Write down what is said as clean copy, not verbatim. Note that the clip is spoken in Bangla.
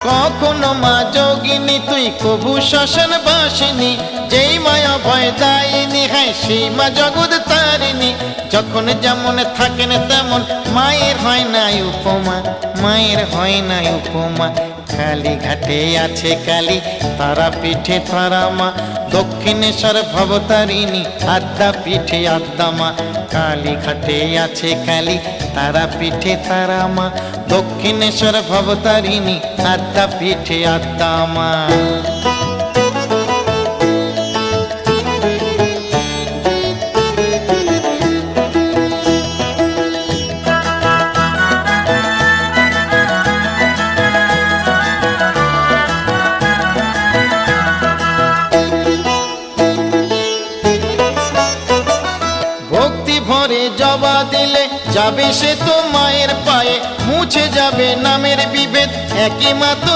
কখনো মা যোগিনী তুই কবু শ্মশান বাসিনী, যেই মায়া ভয় দায়িনী, হ্যাঁ সেই মা জগৎ তারিণী। যখন যেমন থাকেন তেমন মায়ের হয় নাই উপমা, মায়ের হয় নাই উপমা। কালী ঘাটে আছে কালী, তারা পিঠে তারা মা, দক্ষিণেশ্বর ভবতারিণী, আদ্যা পিঠে আদ্যা মা। কালী ঘাটে আছে কালী, তারা পিঠে তারা মা, দক্ষিণেশ্বর ভবতারিণী, আদ্যা পিঠে আদ্যা মা। ভক্তি ভরে জবা দিলে যাবে সে তো মায়ের পায়ে, মুছে যাবে নামের বিভেদ, একই মা তো